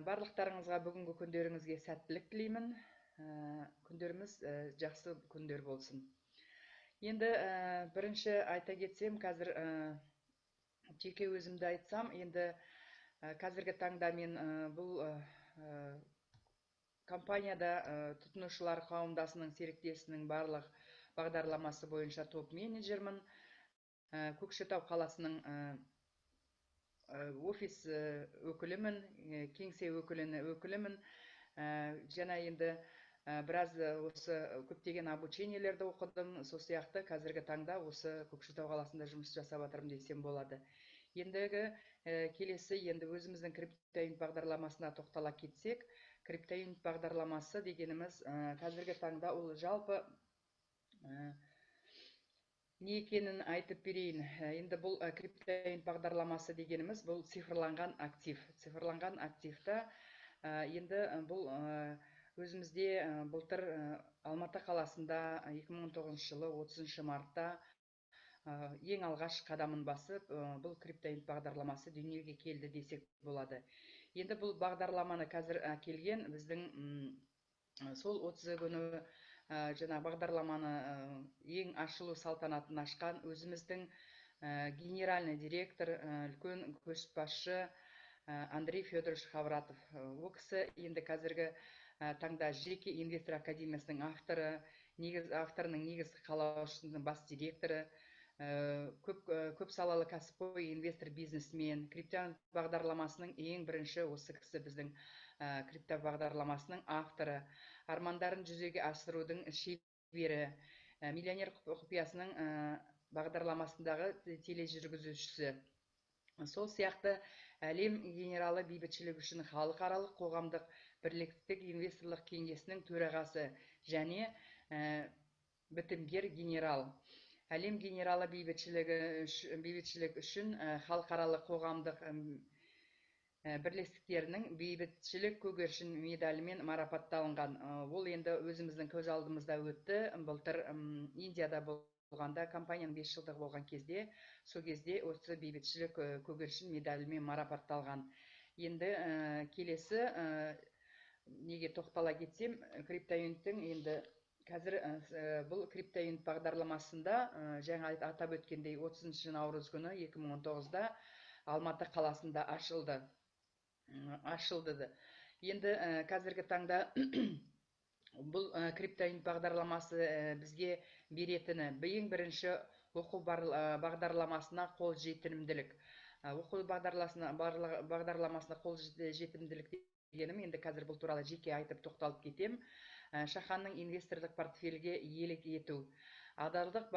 Барлықтарыңызға бүгінгі күндеріңізге сәттілік тілеймін. Күндеріміз жақсы күндер болсын. Енді бірінші айта кетсем, қазір жеке өзімді айтсам, енді қазіргі таңда мен бұл компанияда тұтынушылар қауымдасының серіктесінің барлық бағдарламасы бойынша топ менеджермін. Көкшетау қаласының офис өкілімін, кеңсе өкілімін. Жаңа енді біраз осы көптеген обучениелерді оқыдым. Сол сияқты қазіргі таңда осы Көкшетау қаласында жұмыс жасап жатырмын десем болады. Ендігі келесі енді өзіміздің криптоинт бағдарламасына тоқтала кетсек, криптоинт бағдарламасы дегеніміз қазіргі таңда ол жалпы не екенін айтып берейін. Енді бұл криптоинт бағдарламасы дегеніміз бұл цифрланған актив. Цифрланған активта енді бұл өзімізде былтыр Алматы қаласында 2019 жылы 30 мартта ең алғаш қадамын басып, бұл криптоинт бағдарламасы дүниеге келді десек болады. Енді бұл бағдарламаны қазір келген біздің сол 30 күні жаңа бағдарламаны ең ашылу салтанатын ашқан өзіміздің генеральный директор, үлкен көшбасшы Андрей Федорович Хавратов. Ол кісі енді қазіргі таңда жеке инвестор академиясының авторының негізгі қалаушысының бас директоры, көп салалы кәсіпқой инвестор бизнесмен, криптоинт бағдарламасының ең бірінші осы кісі біздің крипто бағдарламасының авторы, армандарын жүзеге асырудың шебері, миллионер құпиясының бағдарламасындағы тележүргізушісі. Сол сияқты әлем генералы бейбітшілік үшін халықаралық қоғамдық бірлестік инвесторлық кеңесінің төрағасы және бітімгер генерал. Әлем генералы бейбітшілік үшін халықаралық қоғамдық бірлестіктерінің бейбітшілік көгершін медалімен марапатталынған. Ол енді өзіміздің көз алдымызда өтті. Былтыр Индияда болғанда, компанияның 5 жылдығы болған кезде, сол кезде осы бейбітшілік көгершін медалімен марапатталған. Енді келесі неге тоқтала кетсем, криптоинттің енді қазір бұл криптоинт бағдарламасында жаңа атап өткендей 30 наурыз күні 2019-да Алматы қаласында ашылды. Енді қазіргі таңда бұл криптоинт бағдарламасы бізге беретіні ең бірінші оқу бағдарламасына қол жетімділік. Оқу бағдарламасына қол жетімділік дегенім, енді қазір бұл туралы жеке айтып тоқталып кетем. Шаханның инвесторлық портфельге иелік ету. Адалдық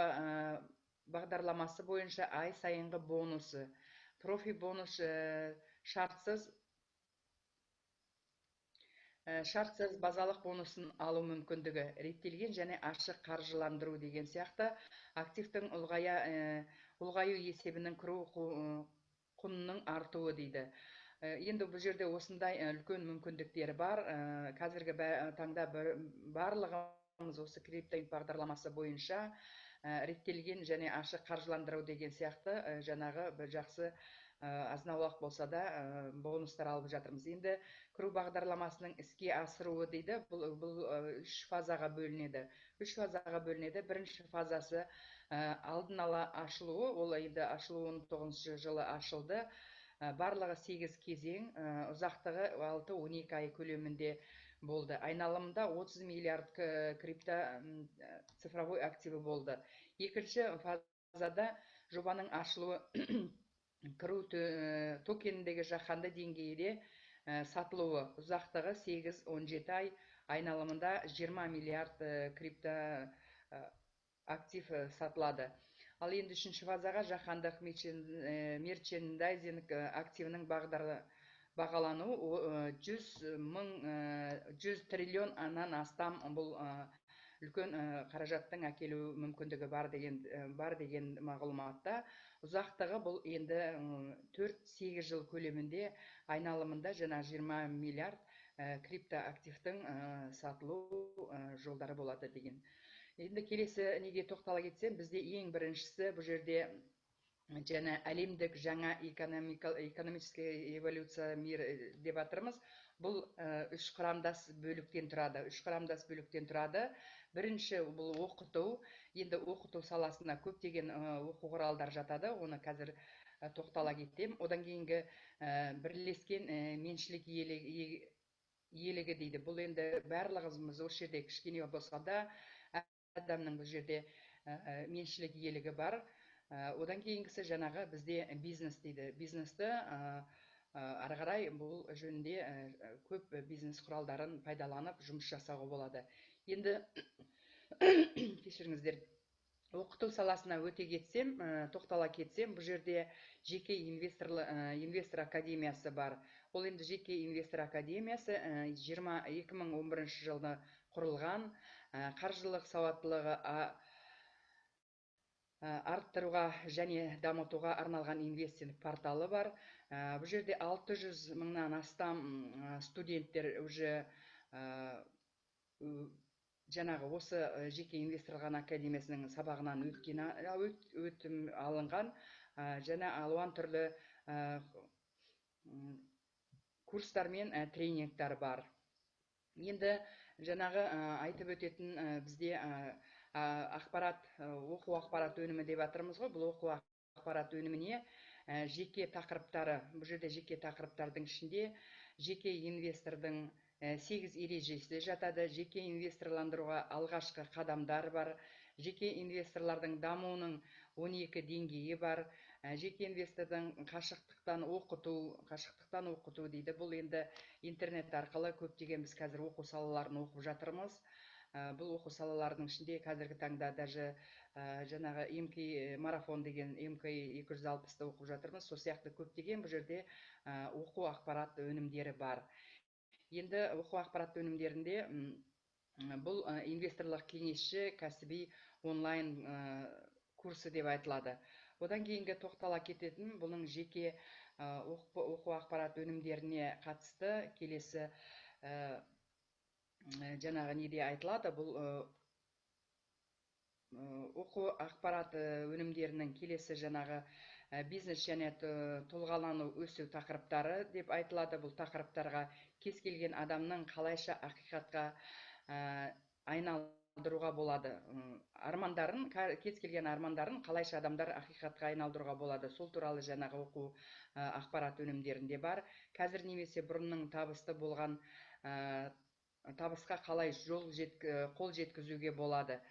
бағдарламасы бойынша ай сайынғы бонусы. Профи бонус шартсыз базалық бонусын алу мүмкіндігі. Реттелген және ашық қаржыландыру деген сияқты активтің ұлғаю есебінің кіру құнының артуы дейді. Енді бұл жерде осындай үлкен мүмкіндіктері бар. Қазіргі таңда барлығымыз осы криптоинт бағдарламасы бойынша реттелген және ашық қаржыландыру деген сияқты жаңағы бір жақсы азнаулақ болса да бонустар алып жатырмыз. Енді кіру бағдарламасының іске асыруы дейді, бұл 3 фазаға бөлінеді. Бірінші фазасы алдын ала ашылуы, ол енді ашылуы 19 жылы ашылды. Барлығы 8 кезең, ұзақтығы 6-12 ай көлемінде болды. Айналымында 30 миллиард крипто цифровой активі болды. Екінші фазада жобаның ашылуы кіру токеніндегі жаһанды деңгейде сатылуы, ұзақтығы 8-17 ай, айналымында 20 миллиард крипто актив сатылады. Ал енді үшінші фазаға жаһандық мерчендайзинг активінің бағалану 100 триллионнан астам бұл үлкен қаражаттың әкелу мүмкіндігі бар деген мағлұматта. Ұзақтығы бұл енді 4-8 жыл көлемінде айналымында жаңа 20 миллиард крипто активтің сатылу жолдары болады деген. Енді келесі неге тоқтала кетсем, бізде ең біріншісі бұл жерде және әлемдік жаңа экономическая эволюция мир деп атырмыз. Бұл үш құрамдас бөліктен тұрады. Бірінші бұл оқыту. Енді оқыту саласына көптеген оқу құралдар жатады. Оны қазір тоқтала кетем. Одан кейінгі бірлескен меншілік иелігі дейді. Бұл енді барлығымыз осы жерде кішкене болса да адамның бұл жерде меншілік иелігі бар. Одан кейінгісі жаңағы бізде бизнес дейді. Бизнесті ары қарай бұл жөнінде көп бизнес құралдарын пайдаланып жұмыс жасауға болады. Енді кешіріңіздер, оқыту саласына өте кетсем, тоқтала кетсем, бұл жерде жеке инвестор академиясы бар. Ол енді жеке инвестор академиясы 2011 жылда құрылған, қаржылық сауаттылығы арттыруға және дамытуға арналған инвестинг порталы бар. Бұл жерде 600 мыңнан астам студенттер уже жаңағы осы жеке инвесторлар академиясының сабағынан өтім алынған, және алуан түрлі курстар мен тренингтар бар. Енді жаңағы айтып өтетін бізде оқу ақпарат өнімі деп атырмыз ғой. Бұл оқу ақпарат өніміне жеке тақырыптары, бұл жерде жеке тақырыптардың ішінде жеке инвестордың 8 ережесі жатады. Жеке инвесторландыруға алғашқы қадамдар бар. Жеке инвесторлардың дамуының 12 деңгейі бар. Жеке инвестордың қашықтықтан оқыту дейді. Бұл енді интернет арқылы көптеген біз қазір оқу салаларын оқып жатырмыз. Бұл оқу салаларының ішінде қазіргі таңда даже жаңағы МК марафон деген МК 260-ты оқып жатырмыз. Сол сияқты көптеген бұл жерде оқу ақпарат өнімдері бар. Енді оқу ақпарат өнімдерінде бұл инвесторлық кеңесші кәсіби онлайн курсы деп айтылады. Одан кейінгі тоқтала кететін бұның жеке оқу ақпарат өнімдеріне қатысты келесі жаңағы неде айтылады. Бұл оқу ақпарат өнімдерінің келесі жаңағы бизнес және тұлғалану өсу тақырыптары деп айтылады. Бұл тақырыптарға кез келген адамның қалайша ақиқатқа айналдыруға болады. Кез келген армандарын қалайша адамдар ақиқатқа айналдыруға болады. Сол туралы жаңағы оқу ақпарат өнімдерінде бар. Қазір немесе бұрынның табысты болған табысқа қалай қол жеткізуге болады.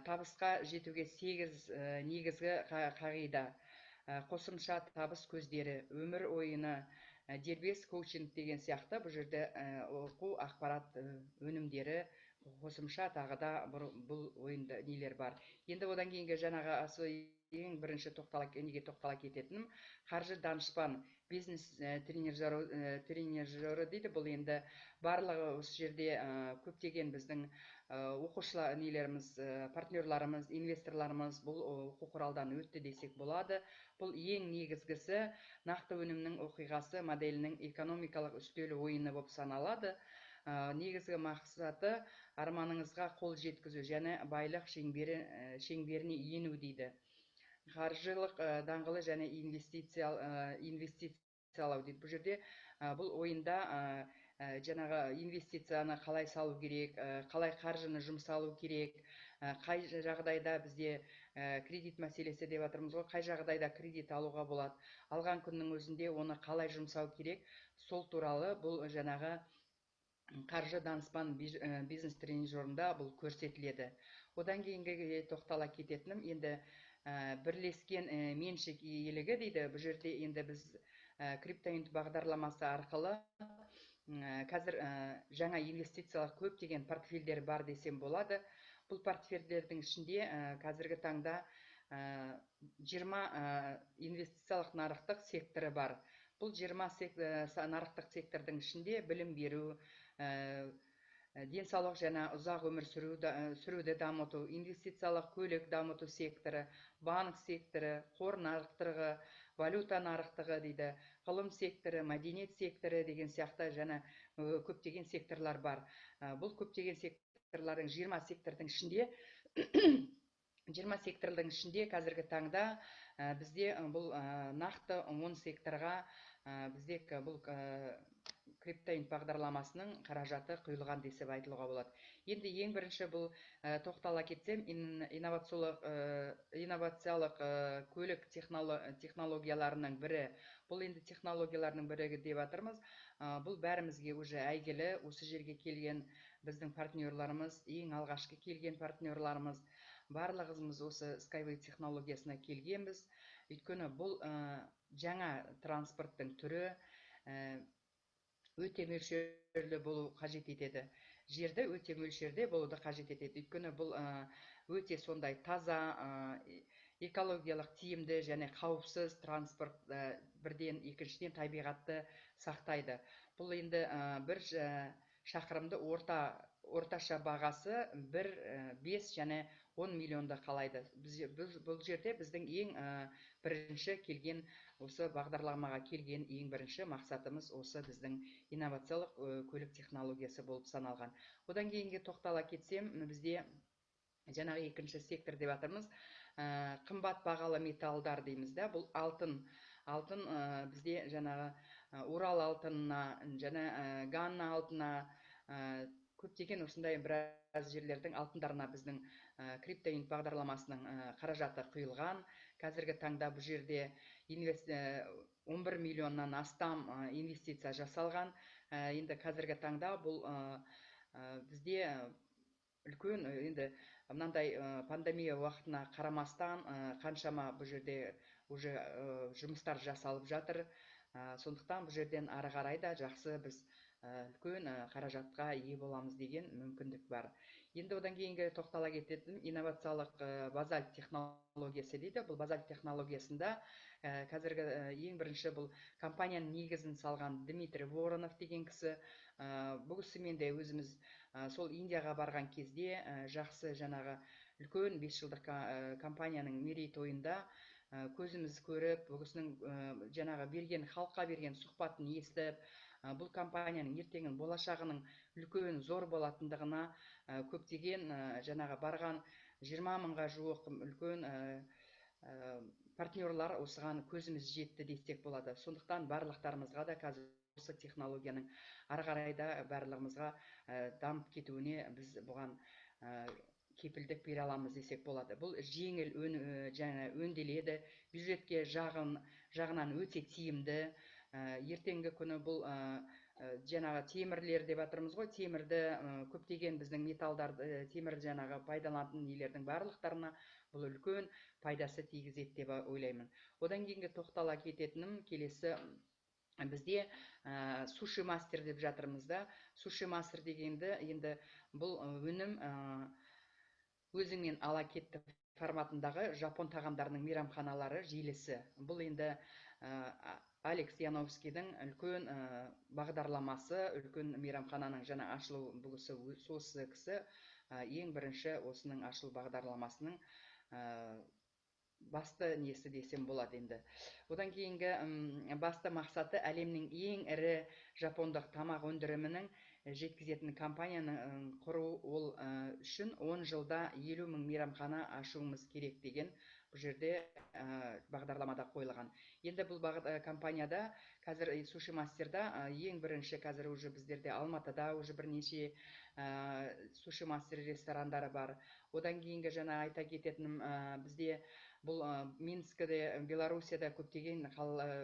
Табысқа жетуге 8 негізгі қағида. Қосымша табыс көздері, өмір ойыны, дербес коучинг деген сияқты бұл жерде оқу ақпарат өнімдері қосымша тағы да бұл ойында нелер бар. Енді одан кейінгі жаңағы ең бірінші тоқтала кететінім қаржы данышпан, бизнес тренажері дейді. Бұл енді барлығы осы жерде көптеген біздің оқушылар партнерларымыз, инвесторларымыз бұл оқу құралдан өтті десек болады. Бұл ең негізгісі нақты өнімнің оқиғасы моделінің экономикалық үстел ойыны болып саналады. Негізгі мақсаты арманыңызға қол жеткізу және байлық шеңберіне ену дейді. Қаржылық даңғылы және инвестициялау дейді. Бұл жерде бұл ойында жаңағы инвестицияны қалай салу керек, қалай қаржыны жұмсалу керек, қай жағдайда бізде кредит мәселесі деп атырмыз ғой, қай жағдайда кредит алуға болады, алған күннің өзінде оны қалай жұмсау керек, сол туралы бұл жаңағы қаржы данышпан бизнес тренажерында бұл көрсетіледі. Одан кейінгі тоқтала кететінім енді бірлескен меншік иелігі дейді. Бұл жерде енді біз криптоинт бағдарламасы арқылы қазір жаңа инвестициялық көптеген портфельдер бар десем болады. Бұл портфельдердің ішінде қазіргі таңда 20 инвестициялық нарықтық секторы бар. Бұл 20 нарықтық сектордың ішінде білім беру, денсаулық және ұзақ өмір сүруді дамыту, инвестициялық көлік дамыту секторы, банк секторы, қор нарықтығы, валюта нарықтығы дейді, ғылым секторы, мәдениет секторы деген сияқты және көптеген секторлар бар. Бұл көптеген секторлардың 20 сектордың ішінде 20 сектордың ішінде қазіргі таңда бізде бұл нақты 10 секторға бізде бұл криптоинт бағдарламасының қаражаты құйылған десіп айтылуға болады. Енді ең бірінші бұл тоқтала кетсем, инновациялық көлік технологияларының бірі. Бұл енді технологияларының бірі деп жатырмыз. Бұл бәрімізге уже әйгілі, осы жерге келген біздің партнерларымыз, ең алғашқы келген партнерларымыз, барлығымыз осы Skyway технологиясына келгенбіз. Өйткені бұл жаңа транспорттың түрі өте мөлшерлі болу қажет етеді. Жерді өте мөлшерде болуды қажет етеді. Өйткені бұл өте сондай таза, экологиялық тиімді және қауіпсіз транспорт, бірден екіншіден табиғатты сақтайды. Бұл енді бір шақырымды орташа бағасы 5 және 10 миллионды қалайды. Бұл жерде біздің ең бірінші келген, осы бағдарламаға келген ең бірінші мақсатымыз осы біздің инновациялық көлік технологиясы болып саналған. Одан кейінге тоқтала кетсем, бізде жаңағы екінші сектор деп жатырмыз, қымбат бағалы металдар дейміз да. Бұл алтын бізде жаңағы Урал алтынына және Ганна алтынына, көптеген осындай біраз жерлердің алтындарына біздің криптоинт бағдарламасының қаражаты құйылған. Қазіргі таңда бұл жерде 11 миллионнан астам инвестиция жасалған. Енді қазіргі таңда бұл бізде үлкен, енді мынандай пандемия уақытына қарамастан қаншама бұл жерде уже жұмыстар жасалып жатыр. Сондықтан бұл жерден ары қарай да жақсы біз үлкен қаражатқа ие боламыз деген мүмкіндік бар. Енді одан кейінгі тоқтала кететін инновациялық базальт технологиясы дейді. Бұл базальт технологиясында қазіргі ең бірінші бұл компанияның негізін салған Дмитрий Воронов деген кісі. Бұл кісімен де өзіміз сол Индияға барған кезде жақсы жаңағы үлкен 5 жылдық компанияның мерейтойында көзіміз көріп, бұл кісінің жаңағы халыққа берген сұхбатын естіп, бұл компанияның ертеңін болашағының үлкен зор болатындығына көптеген жаңағы барған 20 мыңға жуық үлкен партнерлар осыған көзіміз жетті десек болады. Сондықтан барлықтарымызға да қазір осы технологияның ары қарай да барлығымызға дамып кетуіне біз бұған кепілдік бере аламыз десек болады. Бұл жеңіл өнделеді, бюджетке жағынан өте тиімді. Ертеңгі күні бұл жаңағы темірлер деп жатырмыз ғой, темірді көптеген біздің металдарды, темір жаңағы пайдаланатын нелердің барлықтарына бұл үлкен пайдасы тигізеді деп ойлаймын. Одан кейінгі тоқтала кететінім келесі, бізде суши мастер деп жатырмыз да. Суши мастер дегенді енді бұл өнім өзіңмен ала кетті форматындағы жапон тағамдарының мейрамханалары желісі. Бұл енді Алекс Яновскийдің үлкен бағдарламасы, үлкен мейрамхананың жаңа ашылу, бұл кісі ең бірінші осының ашылу бағдарламасының басты несі десем болады енді. Одан кейінгі басты мақсаты әлемнің ең ірі жапондық тамақ өндірімінің жеткізетін компанияны құру, ол үшін 10 жылда 50 мың мейрамхана ашуымыз керек деген бұл жерде бағдарламада қойылған. Енді бұл компанияда қазір суши мастерда ең бірінші қазір уже біздерде Алматыда уже бірнеше суши мастер ресторандары бар. Одан кейінгі жаңа айта кететінім, бізде бұл Минскіде, Белоруссияда көптеген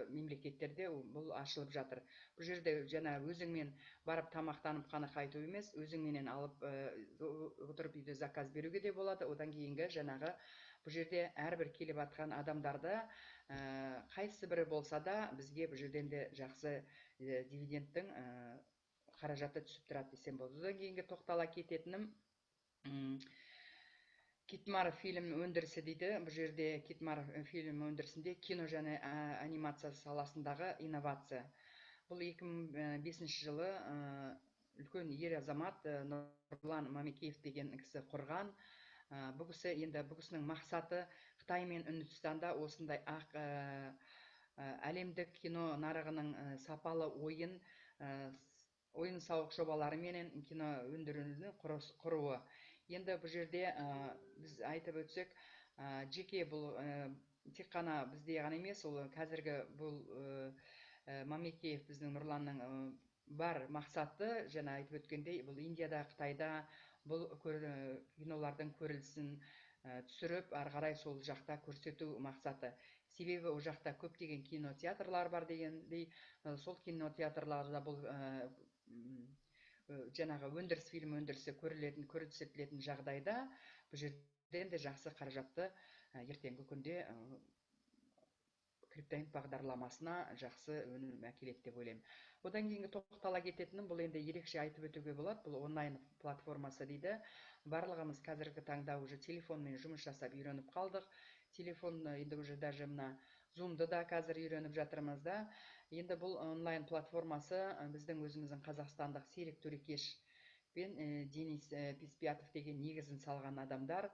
мемлекеттерде бұл ашылып жатыр. Бұл жерде жаңа өзіңмен барып тамақтанып қана қайту емес, өзіңменен алып отырып үйде заказ беруге де болады. Одан кейінгі жаңағы бұл жерде әрбір келіп атқан адамдарды қайсы бірі болса да бізге бұл жерден де жақсы дивидендтің қаражаты түсіп тұрады десем болады. Одан кейінгі тоқтала кететінім, Китмар фильм өндірісі дейді. Бұл жерде Китмар фильм өндірісінде кино және анимация саласындағы инновация. Бұл 2005 жылы үлкен ер азамат Нұрлан Мамекеев деген кісі құрған. Бұл кісінің мақсаты Қытай мен Үндістанда осындай әлемдік кино нарығының сапалы ойын сауық жобалары менен кино өндірілуін құруы. Енді бұл жерде біз айтып өтсек, жеке бұл тек қана бізде ғана емес, ол қазіргі бұл Мамекеев біздің Нұрланның бар мақсаты, жаңа айтып өткендей, бұл Индияда, Қытайда бұл кинолардың көрілісін түсіріп, ары қарай сол жақта көрсету мақсаты. Себебі ол жақта көптеген кинотеатрлар бар дегендей, сол кинотеатрларда бұл жаңағы өндіріс, фильм өндірісі көрсетілетін жағдайда бұл жерден де жақсы қаражатты ертеңгі күнде криптоинк бағдарламасына жақсы өнім әкеледі деп ойлаймын. Одан кейінгі тоқтала кететінім, бұл енді ерекше айтып өтуге болады, бұл онлайн платформасы дейді. Барлығымыз қазіргі таңда уже телефонмен жұмыс жасап үйреніп қалдық. Телефон енді уже даже мына Zoom-ды да қазір үйреніп жатырмыз да. Енді бұл онлайн платформасы біздің өзіміздің қазақстандық Серік Төрекеш пен Денис Песпиятов деген негізін салған адамдар.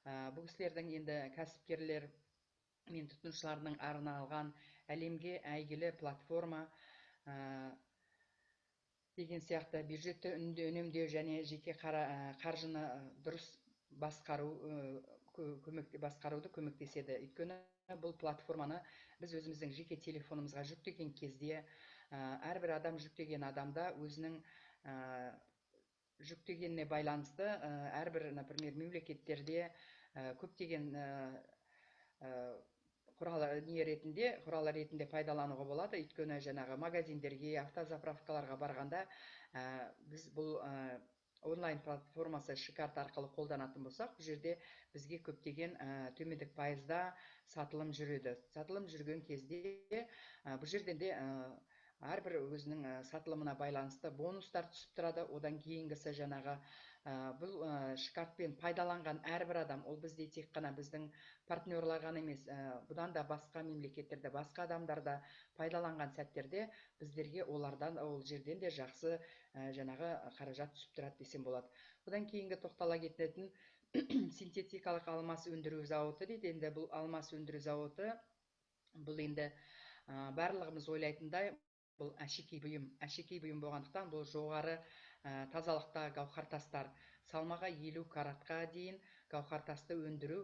Бұл кісілердің енді кәсіпкерлер мен тұтынушыларының арналған әлемге әйгілі платформа деген сияқты бюджетті үнемдеу және жеке қаржыны дұрыс басқаруды көмектеседі. Өйткені бұл платформаны біз өзіміздің жеке телефонымызға жүктеген кезде, әрбір адам жүктеген адамда өзінің жүктегеніне байланысты әрбір, например, мемлекеттерде көптеген құралы ретінде пайдалануға болады. Өйткені жаңағы магазиндерге, автозаправкаларға барғанда біз бұл онлайн платформасы шикарт арқылы қолданатын болсақ, бұл жерде бізге көптеген төмендік пайызда сатылым жүреді. Сатылым жүрген кезде бұл жерден де әрбір өзінің сатылымына байланысты бонустар түсіп тұрады. Одан кейінгісі жаңағы бұл шикартпен пайдаланған әрбір адам, ол бізде тек қана біздің партнерлар ғана емес, бұдан да басқа мемлекеттерде, басқа адамдарда пайдаланған сәттерде біздерге олардан, ол жерден де жақсы жаңағы қаражат түсіп тұрады десем болады. Одан кейінгі тоқтала кететін синтетикалық алмас өндіру зауыты дейді. Енді бұл алмас өндіру зауыты, бұл енді барлығымыз ойлайтындай, бұл әшекей бұйым болғандықтан, бұл жоғары тазалықта гауһар тастар, салмағы 50 каратқа дейін гауһар тасты өндіру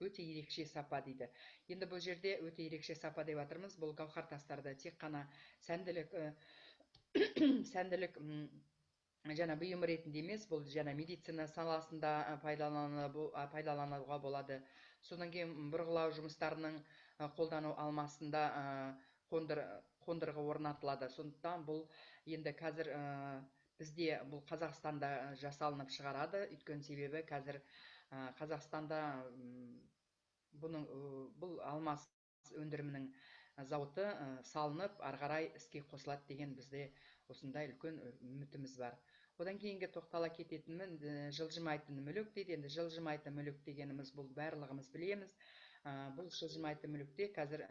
өте ерекше сапа дейді. Енді бұл жерде өте ерекше сапа деп жатырмыз. Бұл гауһар тастарды тек қана сәнділік жаңа бұйым ретінде емес, бұл жаңа медицина саласында пайдалануға болады. Содан кейін бұрғылау жұмыстарының қолдану алмасында қондырғы орнатылады. Сондықтан бұл енді қазір бізде бұл Қазақстанда жасалынып шығарады. Өйткені себебі қазір Қазақстанда бұл алмас өндірімінің зауыты салынып, ары қарай іске қосылады деген бізде осындай үлкен үмітіміз бар. Одан кейінгі тоқтала кететінім жылжымайтын мүлік дейді. Енді жылжымайтын мүлік дегеніміз бұл барлығымыз білеміз. Бұл жылжымайтын мүлікте қазір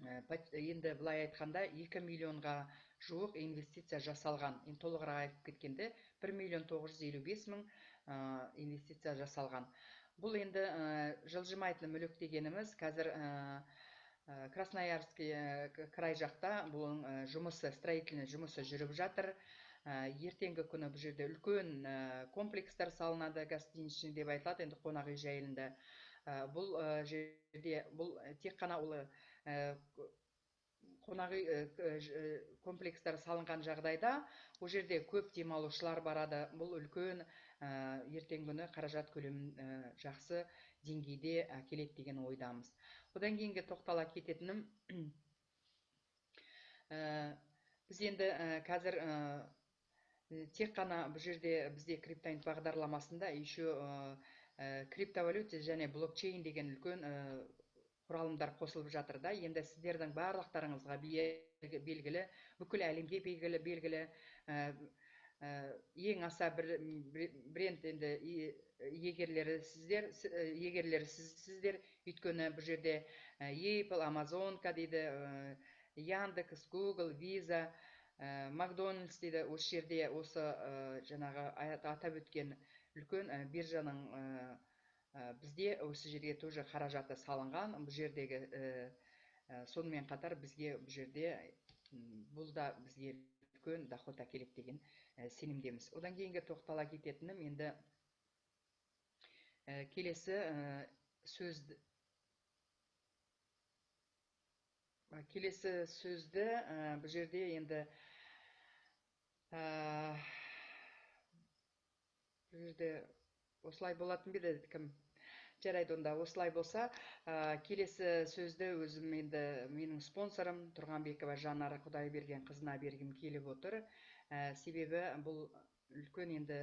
енді былай айтқанда 2 миллионға жуық инвестиция жасалған. Енді толығырақ айтып кеткенде 1.955.000 инвестиция жасалған. Бұл енді жылжымайтын мүлік дегеніміз қазір Красноярский край жақта бұл строительный жұмысы жүріп жатыр. Ертеңгі күні бұл жерде үлкен комплекстар салынады, гостиничный деп айтылады, енді қонақ үй жайында. Бұл жерде бұл тек қана қонақ үй комплекстар салынған жағдайда, бұл жерде көп демалушылар барады. Бұл үлкен ертеңгі күні қаражат көлемін жақсы деңгейде әкеледі деген ойдамыз. Одан кейінгі тоқтала кететінім, біз енді қазір тек қана бұл жерде бізде криптоинк бағдарламасында еще криптовалюта және блокчейн деген үлкен құралымдар қосылып жатыр да. Енді сіздердің барлықтарыңызға белгілі, бүкіл әлемге белгілі ең аса бір бренд енді егерлері сіздер, өйткені бұл жерде Apple, Amazonка дейді, Яндекс, Google, Visa, Макдональдс дейді. Осы жерде осы жаңағы атап өткен үлкен биржаның бізде осы жерге тоже қаражаты салынған. Бұл жердегі сонымен қатар бізге бұл жерде бұл да бізге үлкен доход әкеледі деген сенімдеміз. Одан кейінгі тоқтала кететінім енді келесі сөзді бұл жерде енді бұл жерде осылай болатын беді кім? Жарайды, онда осылай болса, келесі сөзді өзім енді менің спонсорым Тұрғанбекова Жанара Құдайберген қызына бергім келіп отыр. Себебі бұл үлкен енді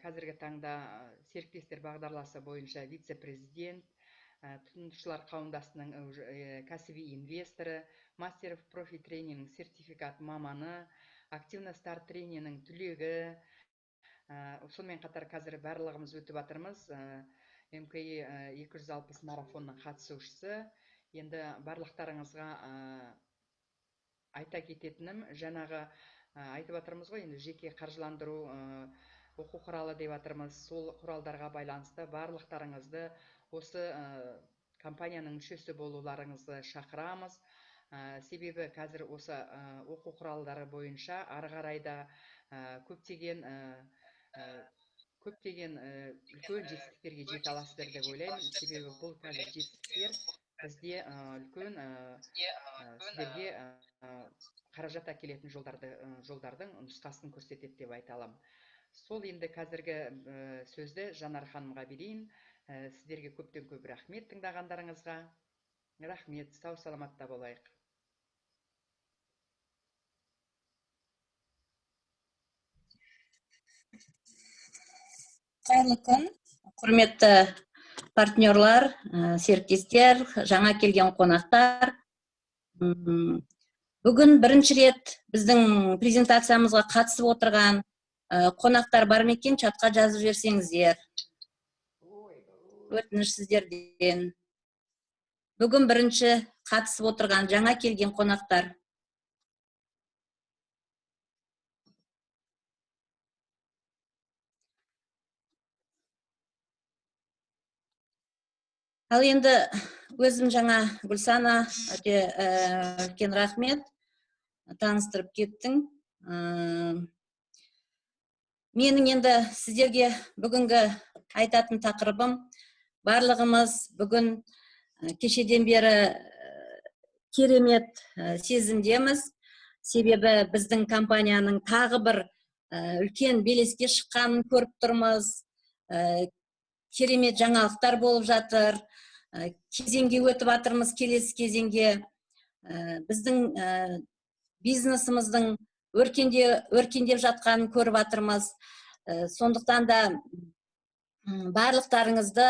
қазіргі таңда серіктестер бағдарласы бойынша вице-президент, тұтынушылар қауымдастығының кәсіби инвесторы, мастер профи тренинг сертификат маманы, активно старт тренинінің түлегі. Сонымен қатар қазір барлығымыз өтіп жатырмыз. МКИ 260 марафонның қатысушысы. Енді барлықтарыңызға айта кететінім, жаңағы айтып жатырмыз ғой, енді жеке қаржыландыру оқу құралы деп жатырмыз. Сол құралдарға байланысты барлықтарыңызды осы компанияның мүшесі болуларыңызды шақырамыз. Себебі қазір осы оқу құралдары бойынша ары қарайда көптеген үлкен жетістіктерге жете аласыздар деп ойлаймын. Себебі бұл қазір жетістіктер бізде үлкен сіздерге қаражат әкелетін жолдардың нұсқасын көрсетеді деп айта аламын. Сол енді қазіргі сөзді Жанар ханымға берейін. Сіздерге көптен көп рахмет тыңдағандарыңызға. Рахмет, сау саламатта болайық. Қайырлы күн, құрметті партнерлар, серіктестер, жаңа келген қонақтар. Бүгін бірінші рет біздің презентациямызға қатысып отырған қонақтар бар ма екен, чатқа жазып жіберсеңіздер. Өтініш сіздерден. Бүгін бірінші қатысып отырған жаңа келген қонақтар. Ал енді өзім жаңа Гүлсана өте үлкен рахмет, таныстырып кеттің. Менің енді сіздерге бүгінгі айтатын тақырыбым, барлығымыз бүгін кешеден бері керемет сезімдеміз. Себебі біздің компанияның тағы бір үлкен белеске шыққанын көріп тұрмыз. Керемет жаңалықтар болып жатыр. Кезеңге өтіп жатырмыз, келесі кезеңге. Біздің бизнесіміздің өркендеп жатқанын көріп жатырмыз. Сондықтан да барлықтарыңызды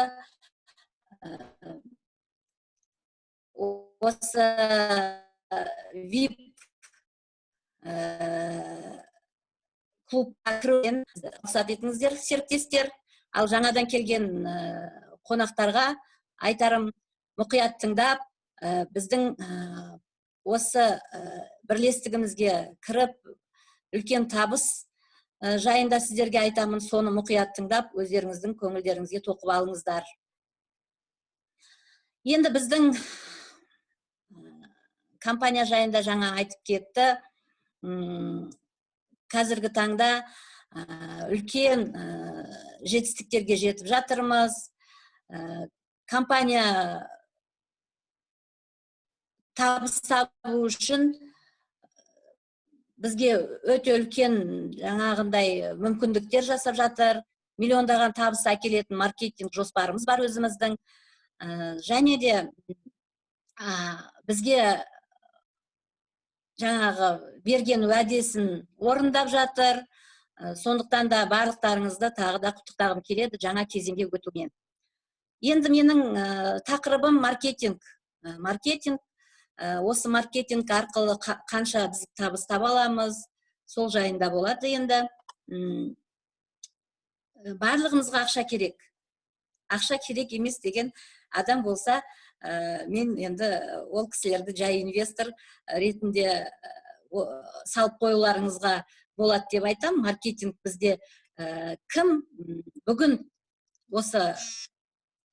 осы VIP клубқа кіруден рұқсат етіңіздер, серіктестер. Ал жаңадан келген қонақтарға айтарым, мұқият тыңдап, біздің осы бірлестігімізге кіріп, үлкен табыс жайында сіздерге айтамын, соны мұқият тыңдап, өздеріңіздің көңілдеріңізге тоқып алыңыздар. Енді біздің компания жайында жаңа айтып кетті. Қазіргі таңда үлкен жетістіктерге жетіп жатырмыз. Компания табыс табу үшін бізге өте үлкен жаңағындай мүмкіндіктер жасап жатыр. Миллиондаған табыс әкелетін маркетинг жоспарымыз бар өзіміздің. Және де бізге жаңағы берген уәдесін орындап жатыр. Сондықтан да барлықтарыңызды тағы да құттықтағым келеді жаңа кезеңге өтумен. Енді менің тақырыбым маркетинг. Осы маркетинг арқылы қанша біз табыс таба аламыз, сол жайында болады енді. Барлығымызға ақша керек. Ақша керек емес деген адам болса, мен енді ол кісілерді жай инвестор ретінде салып қоюларыңызға болады деп айтам. Маркетинг бізде кім бүгін осы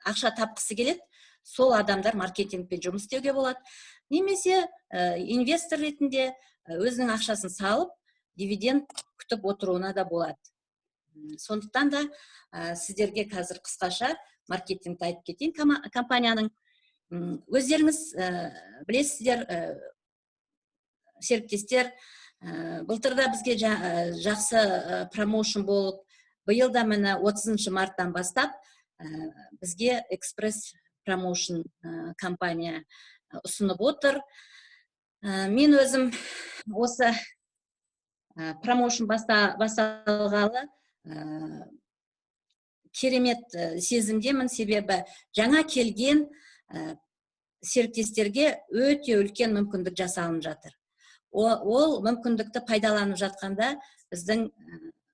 ақша тапқысы келеді, сол адамдар маркетингпен жұмыс істеуге болады. Немесе инвестор ретінде өзінің ақшасын салып, дивиденд күтіп отыруына да болады. Сондықтан да сіздерге қазір қысқаша маркетингті айтып кетейін компанияның. Өздеріңіз білесіздер, серіктестер, былтырда бізге жақсы промоушн болып, биылда міне 30 марттан бастап бізге экспресс промоушн компания ұсынып отыр. Мен өзім осы промоушн басталғалы керемет сезімдемін, себебі жаңа келген серіктестерге өте үлкен мүмкіндік жасалынып жатыр. Ол мүмкіндікті пайдаланып жатқанда біздің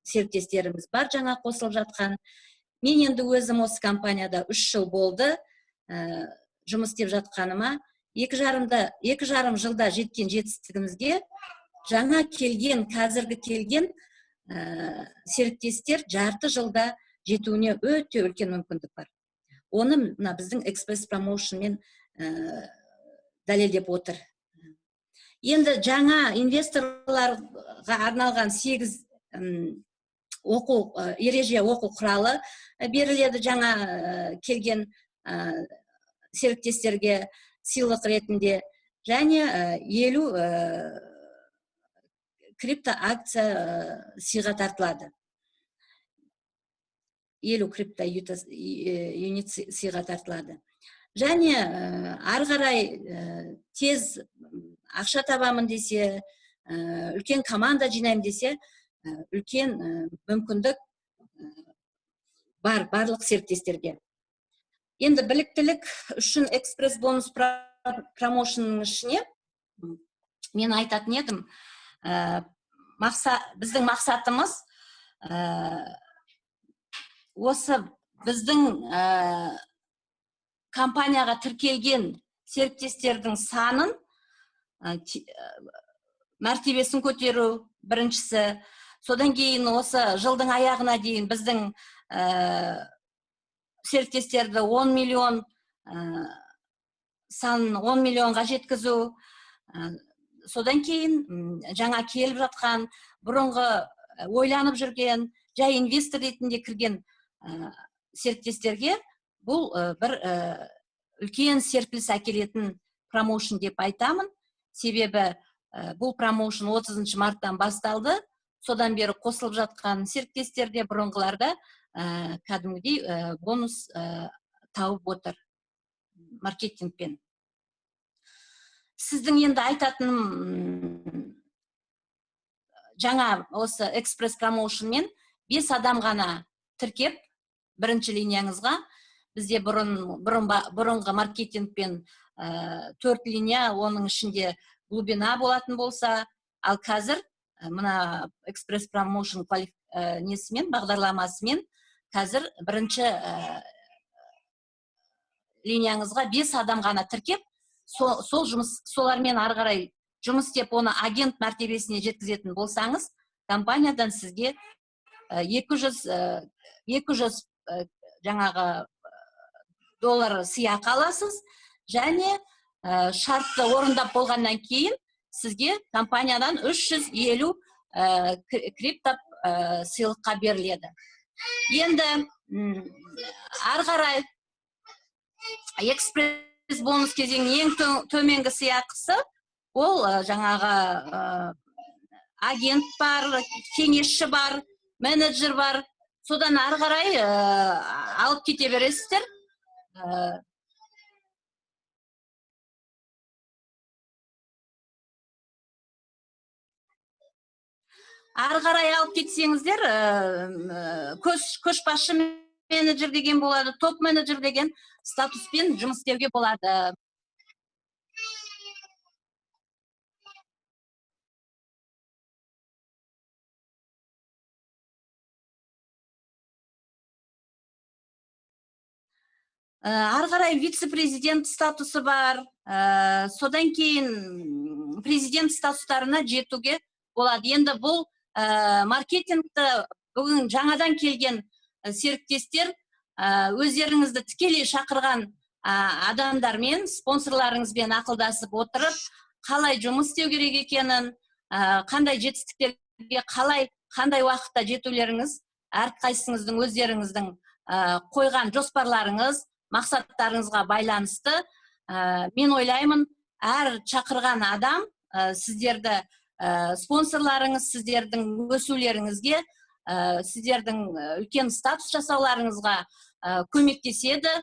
серіктестеріміз бар, жаңа қосылып жатқан. Мен енді өзім осы компанияда 3 жыл болды жұмыс істеп жатқаныма. 2,5 жылда жеткен жетістігімізге жаңа келген, қазіргі келген серіктестер жарты жылда жетуіне өте үлкен мүмкіндік бар. Оны біздің экспресс промоушнмен дәлелдеп отыр. Енді жаңа инвесторларға арналған 8 ереже оқу құралы беріледі жаңа келген серіктестерге сыйлық ретінде, және 50 крипто акция сыйға тартылады. 50 крипто юнит сыйға тартылады. Және ары қарай тез ақша табамын десе, үлкен команда жинаймын десе, үлкен мүмкіндік бар барлық серіктестерге. Енді біліктілік үшін экспресс бонус промоушнның ішіне мен айтатын едім, біздің мақсатымыз осы біздің компанияға тіркелген серіктестердің санын, мәртебесін көтеру біріншісі. Содан кейін осы жылдың аяғына дейін біздің серіктестерді 10 миллион санын 10 миллионға жеткізу. Содан кейін жаңа келіп жатқан, бұрынғы ойланып жүрген, жай инвестор ретінде кірген серіктестерге бұл бір үлкен серпіліс әкелетін промоушн деп айтамын. Себебі бұл промоушн 30 марттан басталды. Содан бері қосылып жатқан серіктестерде бұрынғыларда кәдімгідей бонус тауып отыр маркетингпен. Сіздің енді айтатыным, жаңа осы экспресс промоушнмен 5 адам ғана тіркеп бірінші линияңызға. Бізде бұрынғы маркетингпен 4 линия, оның ішінде глубина болатын болса, ал қазір мына экспресс промоушн несімен, бағдарламасымен қазір бірінші линияңызға 5 адам ғана тіркеп, солармен ары қарай жұмыс істеп, оны агент мәртебесіне жеткізетін болсаңыз, компаниядан сізге 200 жаңағы доллар сыйақы аласыз, және шартты орындап болғаннан кейін сізге компаниядан 350 крипто сыйлыққа беріледі. Енді ары қарай экспресс бонус кезеңінің ең төменгі сыйақысы, ол жаңағы агент бар, кеңесші бар, менеджер бар. Содан ары қарай алып кете бересіздер. Ары қарай алып кетсеңіздер, көшбасшы менеджер деген болады, топ менеджер деген статуспен жұмыс істеуге болады. Ары қарай вице-президент статусы бар. Содан кейін президент статустарына жетуге болады. Енді бұл маркетингті бүгін жаңадан келген серіктестер өздеріңізді тікелей шақырған адамдармен, спонсорларыңызбен ақылдасып отырып, қалай жұмыс істеу керек екенін, қандай жетістіктерге қалай, қандай уақытта жетулеріңіз, әрқайсыңыздың өздеріңіздің қойған жоспарларыңыз, мақсаттарыңызға байланысты. Мен ойлаймын, әр шақырған адам сіздерді спонсорларыңыз, сіздердің өсулеріңізге, сіздердің үлкен статус жасауларыңызға көмектеседі.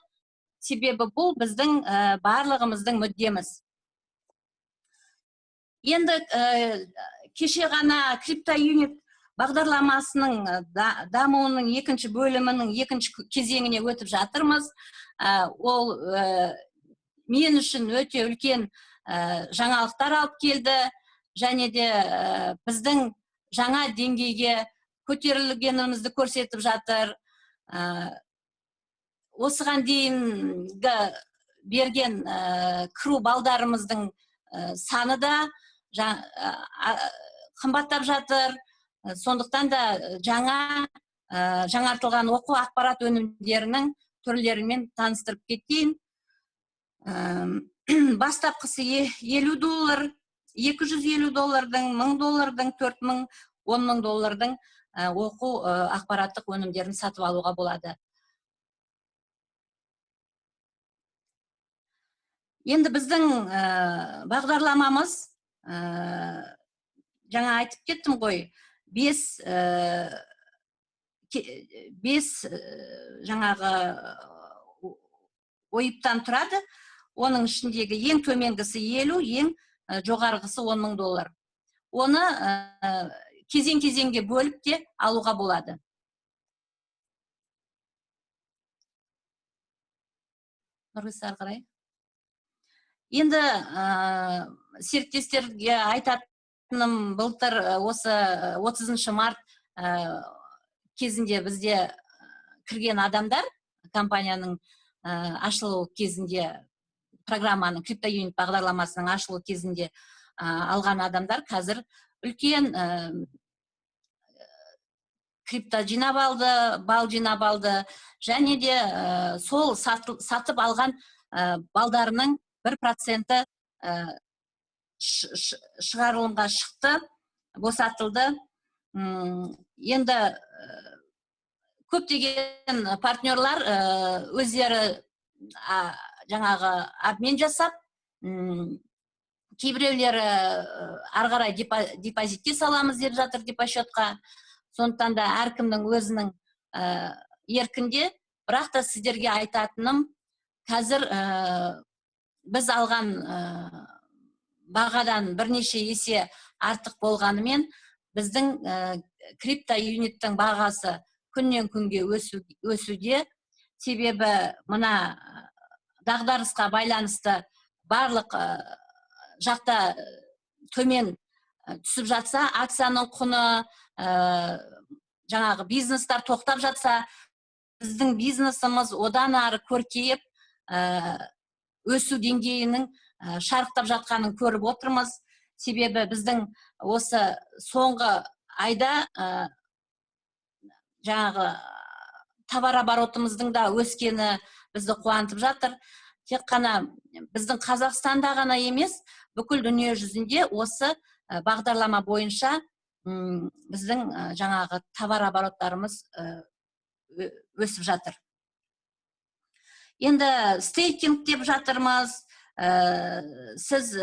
Себебі бұл біздің барлығымыздың мүддеміз. Енді кеше ғана CryptoUnit бағдарламасының дамуының екінші бөлімінің екінші кезеңіне өтіп жатырмыз. Ол мен үшін өте үлкен жаңалықтар алып келді, және де біздің жаңа деңгейге көтерілгенімізді көрсетіп жатыр. Осыған дейінгі берген кіру балдарымыздың саны да қымбаттап жатыр. Сондықтан да жаңартылған оқу ақпарат өнімдерінің түрлерімен таныстырып кетейін. Бастапқысы $50, $250, $1000, $4000, $10,000 оқу ақпараттық өнімдерін сатып алуға болады. Енді біздің бағдарламамыз, жаңа айтып кеттім ғой, 5 жаңағы ойыптан тұрады. Оның ішіндегі ең төменгісі 50, ең жоғарғысы $10,000. Оны кезең-кезеңге бөліп те алуға болады. Нұрғиса қарай. Енді серіктестерге айтатыным, былтыр осы 30 март кезінде бізде кірген адамдар, компанияның ашылу кезінде, программаның, CryptoUnit бағдарламасының ашылу кезінде алған адамдар қазір үлкен крипто жинап алды, бал жинап алды, және де сол сатып алған балдарының 1% шығарылымға шықты, босатылды. Енді көптеген партнерлар өздері жаңағы обмен жасап, кейбіреулері ары қарай депозитке саламыз деп жатыр, депозитқа. Сондықтан да әркімнің өзінің еркінде. Бірақ та сіздерге айтатыным, қазір біз алған бағадан бірнеше есе артық болғанымен, біздің CryptoUnit'тің бағасы күннен күнге өсуде. Себебі мына дағдарысқа байланысты барлық жақта төмен түсіп жатса, акцияның құны, жаңағы бизнестар тоқтап жатса, біздің бизнесіміз одан ары көркейіп, өсу деңгейінің шарықтап жатқанын көріп отырмыз. Себебі біздің осы соңғы айда жаңағы товар оборотымыздың да өскені бізді қуантып жатыр. Тек қана біздің Қазақстанда ғана емес, бүкіл дүние жүзінде осы бағдарлама бойынша біздің жаңағы товар обороттарымыз өсіп жатыр. Енді стейкинг деп жатырмыз. Сіз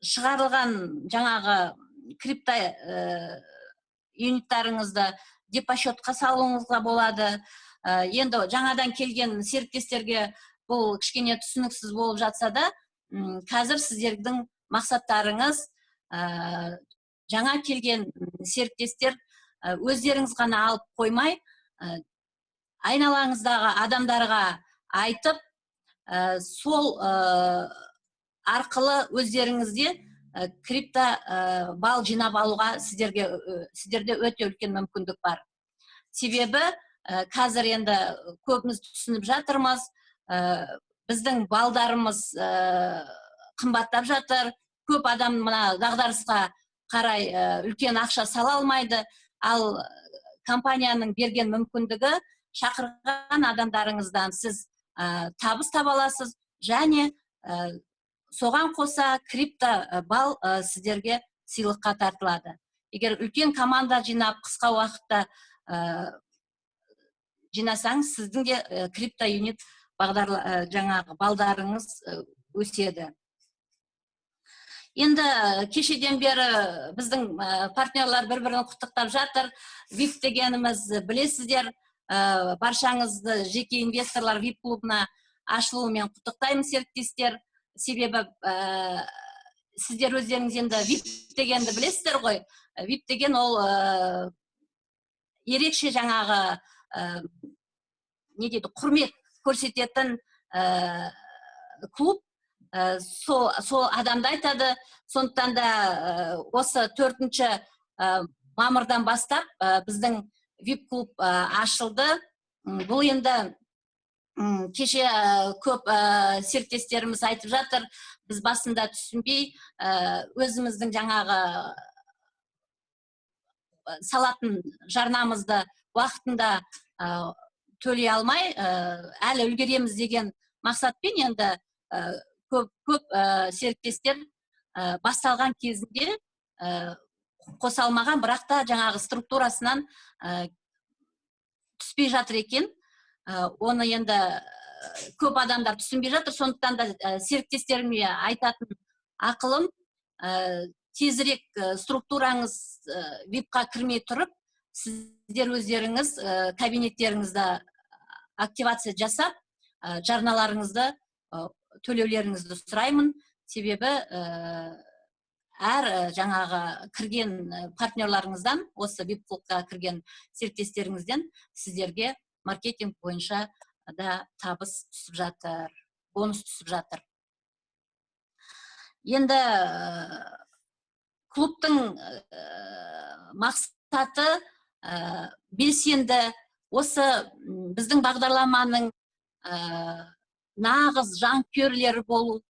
шығарылған жаңағы крипто юниттарыңызды депозитқа салуыңызға болады. Енді жаңадан келген серіктестерге бұл кішкене түсініксіз болып жатса да, қазір сіздердің мақсаттарыңыз, жаңа келген серіктестер өздеріңіз ғана алып қоймай, айналаңыздағы адамдарға айтып, сол арқылы өздеріңізде крипто бал жинап алуға сіздерде өте үлкен мүмкіндік бар. Себебі қазір енді көбіміз түсініп жатырмыз, біздің балдарымыз қымбаттап жатыр, көп адам мына дағдарысқа қарай үлкен ақша сала алмайды, ал компанияның берген мүмкіндігі шақырған адамдарыңыздан сіз табыс таба аласыз, және соған қоса крипто бал сіздерге сыйлыққа тартылады. егер үлкен команда жинап қысқа уақытта жинасаңыз, сіздің де криптоюнит жаңағы балдарыңыз өседі. Енді кешеден бері біздің партнерлар бір-бірін құттықтап жатыр. VIP дегеніміз білесіздер, баршаңызды жеке инвесторлар VIP клубына ашылуымен құттықтаймын, серіктестер. Себебі сіздер өздеріңіз енді VIP дегенді білесіздер ғой. VIP деген ол ерекше жаңағы не дейді, құрмет көрсететін клуб. Сол адамды айтады. Сондықтан да осы 4-ші мамырдан бастап біздің VIP клуб ашылды. Бұл енді кеше көп серіктестеріміз айтып жатыр, біз басында түсінбей өзіміздің жаңағы салатын жарнамызды уақытында төлей алмай, әлі үлгереміз деген мақсатпен енді көп серіктестер басталған кезінде қосалмаған, бірақ та жаңағы структурасынан түспей жатыр екен. Оны енді көп адамдар түсінбей жатыр. Сондықтан да серіктестеріме айтатын ақылым, тезірек структураңыз VIP-қа кірмей тұрып, сіздер өздеріңіз кабинеттеріңізді активация жасап, жарналарыңызды төлеулеріңізді сұраймын. Себебі әр жаңағы кірген партнерларыңыздан, осы VIP клубқа кірген серіктестеріңізден сіздерге маркетинг бойынша да табыс түсіп жатыр, бонус түсіп жатыр. Енді клубтың мақсаты белсенді, осы біздің бағдарламаның нағыз жанкүйерлері болу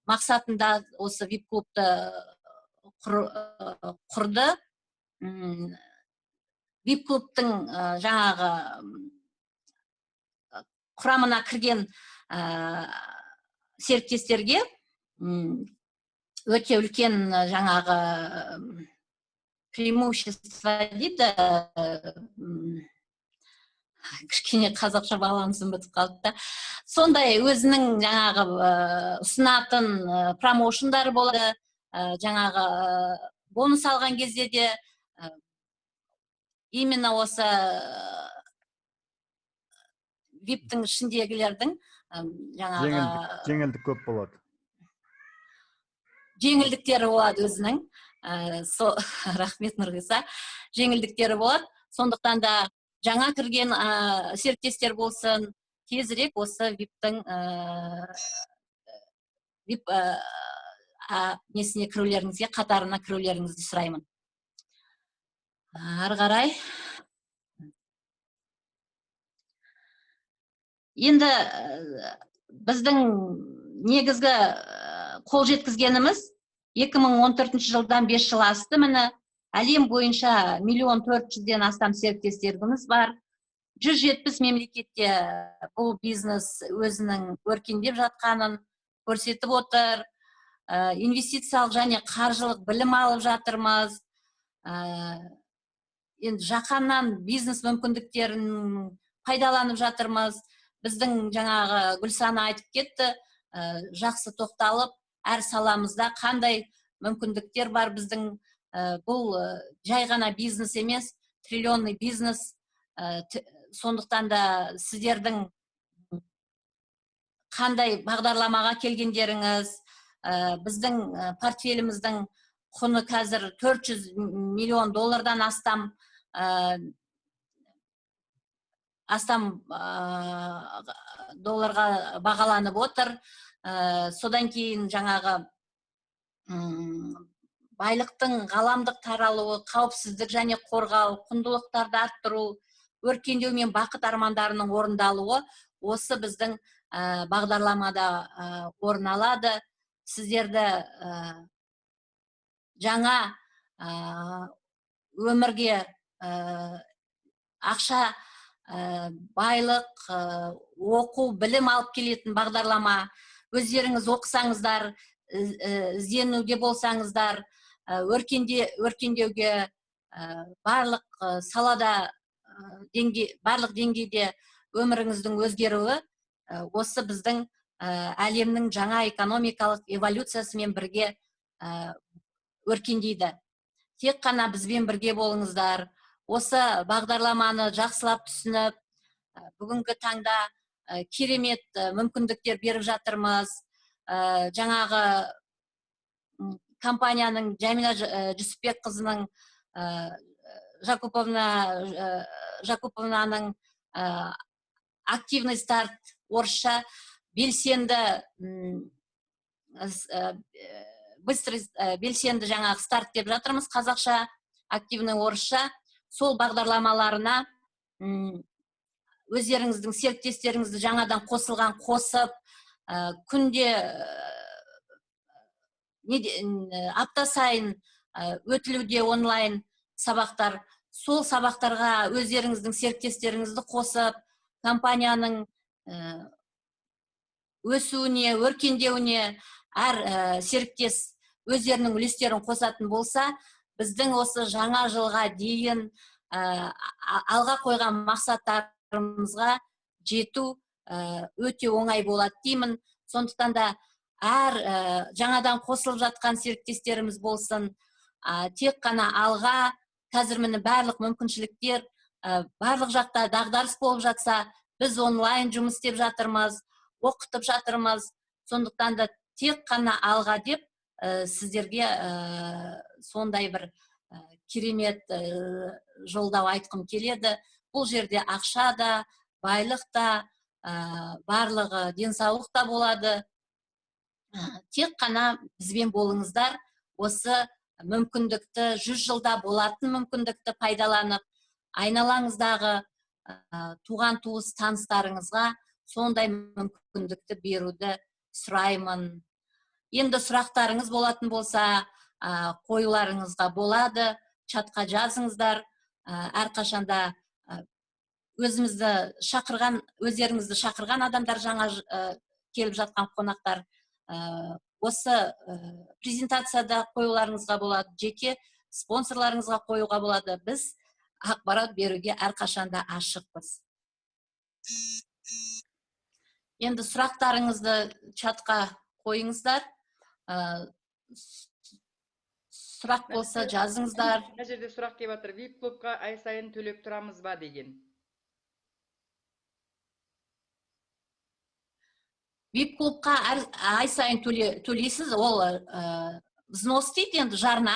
мақсатында осы VIP клубты құрды. VIP клубтың жаңағы құрамына кірген серіктестерге өте үлкен жаңағы преимущество дейді, кішкене қазақша балансым бітіп қалды. Сондай өзінің жаңағы ұсынатын промоушндары болады. Жаңағы бонус алған кезде де именно осы VIP-тің ішіндегілердің жаңағы жеңілдік көп болады. Жеңілдіктері болады өзінің. Рахмет, Нұрғиса. Жеңілдіктері болады. Сондықтан да жаңа кірген серіктестер болсын, тезірек осы VIP-тің VIP несіне кірулеріңізге, қатарына кірулеріңізді сұраймын. Ары қарай. Енді біздің негізгі қол жеткізгеніміз 2014 жылдан 5 жыл асты. Міне әлем бойынша 1.400.000-ден астам серіктестеріміз бар. 170 мемлекетте бұл бизнес өзінің өркендеп жатқанын көрсетіп отыр. Инвестициялық және қаржылық білім алып жатырмыз. Енді жақаннан бизнес мүмкіндіктерін пайдаланып жатырмыз. Біздің жаңағы Гүлсана айтып кетті, жақсы тоқталып, әр саламызда қандай мүмкіндіктер бар біздің. Бұл жай ғана бизнес емес, триллионный бизнес. Сондықтан да сіздердің қандай бағдарламаға келгендеріңіз, біздің портфеліміздің құны қазір $400 миллион астам долларға бағаланып отыр. Содан кейін жаңағы байлықтың ғаламдық таралуы, қауіпсіздік және қорғау, құндылықтарды арттыру, өркендеу мен бақыт армандарының орындалуы осы біздің бағдарламада орын алады. Сіздерді жаңа өмірге ақша, байлық, оқу, білім алып келетін бағдарлама. Өздеріңіз оқысаңыздар, ізденуде болсаңыздар, өркендеуге барлық салада барлық деңгейде өміріңіздің өзгеруі осы біздің әлемнің жаңа экономикалық эволюциясымен бірге өркендейді. Тек қана бізбен бірге болыңыздар. Осы бағдарламаны жақсылап түсініп, бүгінгі таңда керемет мүмкіндіктер беріп жатырмыз. Жаңағы компанияның Жәмила Жүсіпбекқызының Жакупованың активный старт, орысша белсенді белсенді жаңағы старт деп жатырмыз, қазақша активный орысша. Сол бағдарламаларына өздеріңіздің серіктестеріңізді жаңадан қосып, күнде апта сайын өтілуде онлайн сабақтар. Сол сабақтарға өздеріңіздің серіктестеріңізді қосып, компанияның өсуіне, өркендеуіне әр серіктес өздерінің үлестерін қосатын болса, біздің осы жаңа жылға дейін алға қойған мақсаттарымызға жету өте оңай болады деймін. Сондықтан да әр жаңадан қосылып жатқан серіктестеріміз болсын, тек қана алға, қазір міне барлық мүмкіншіліктер, барлық жақта дағдарыс болып жатса, біз онлайн жұмыс істеп жатырмыз, оқытып жатырмыз. Сондықтан да тек қана алға деп сіздерге сондай бір керемет жолдау айтқым келеді. Бұл жерде ақша да, байлық та, барлығы денсаулық та болады. Тек қана бізбен болыңыздар. Осы мүмкіндікті, 100 жылда болатын мүмкіндікті пайдаланып, айналаңыздағы туған туыс таныстарыңызға сондай мүмкіндікті беруді сұраймын. Енді сұрақтарыңыз болатын болса, қоюларыңызға болады, чатқа жазыңыздар. Әрқашанда өздеріңізді шақырған адамдар, жаңа келіп жатқан қонақтар, осы презентацияда қоюларыңызға болады, жеке спонсорларыңызға қоюға болады. Біз ақпарат беруге әрқашанда ашықпыз. Енді сұрақтарыңызды чатқа қойыңыздар. Сұрақ болса жазыңыздар. Мына жерде сұрақ келіп жатыр. VIP клубқа ай сайын төлеп тұрамыз ба деген. VIP клубқа ай сайын төлейсіз, ол взнос дейді, енді жарна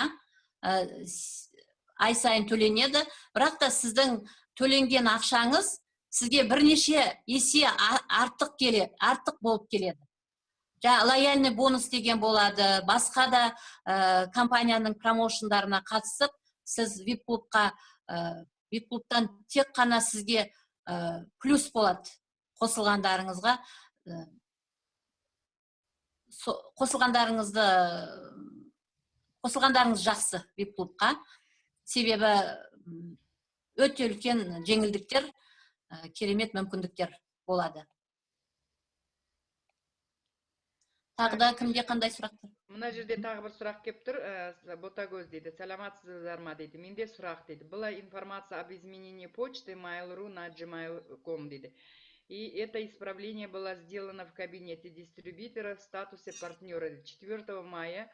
ай сайын төленеді. Бірақ та сіздің төленген ақшаңыз сізге бірнеше есе артық болып келеді. Лояльный бонус деген болады, басқа да компанияның промоушндарына қатысып, сіз VIP клубтан тек қана сізге плюс болады қосылғандарыңызға. Қосылғандарыңыз жақсы VIP клубқа, себебі өте үлкен жеңілдіктер, керемет мүмкіндіктер болады. Тағы да кімде қандай сұрақтар? Мына жерде тағы бір сұрақ келіп тұр. Ботагөз дейді. Саламатсыздар ма дейді. Менде сұрақ дейді. Была информация об изменении почты mail.ru на gmail.com дейді. И это исправление было сделано в кабинете дистрибьютора в статусе партнера 4 мая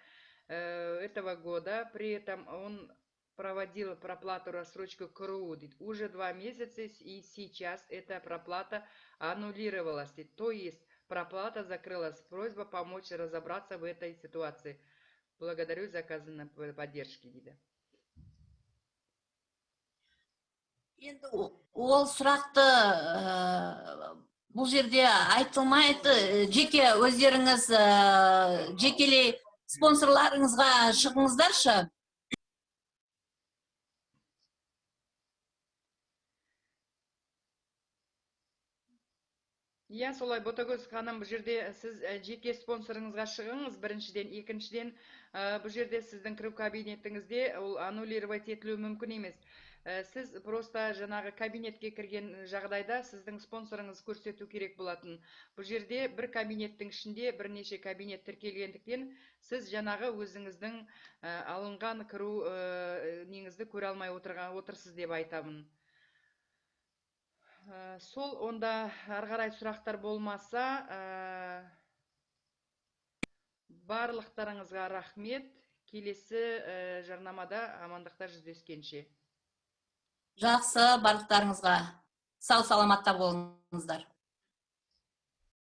этого года. При этом он проводил проплату рассрочку КРУ. Уже 2 месяца, и сейчас эта проплата аннулировалась. То есть проплата закрылась. Просьба помочь разобраться в этой ситуации. Благодарю за оказанную поддержку, дейді. Енді ол сұрақты бұл жерде айтылмайды. Жеке өздеріңіз жекелей спонсорларыңызға шығыңыздаршы. Иә, солай Ботагөз ханым, бұл жерде сіз жеке спонсорыңызға шығыңыз, біріншіден, екіншіден, бұл жерде сіздің кіру кабинетіңізде ол аннулировать етілуі мүмкін емес. Сіз просто жаңағы кабинетке кірген жағдайда сіздің спонсорыңыз көрсету керек болатын. Бұл жерде бір кабинеттің ішінде бірнеше кабинет тіркелгендіктен, сіз жаңағы өзіңіздің алынған кіру неңізді көре алмай отырсыз деп айтамын. Сол, онда ары қарай сұрақтар болмаса, барлықтарыңызға рахмет. Келесі жарнамада амандықта жүздескенше. Жақсы, барлықтарыңызға сау саламатта болыңыздар.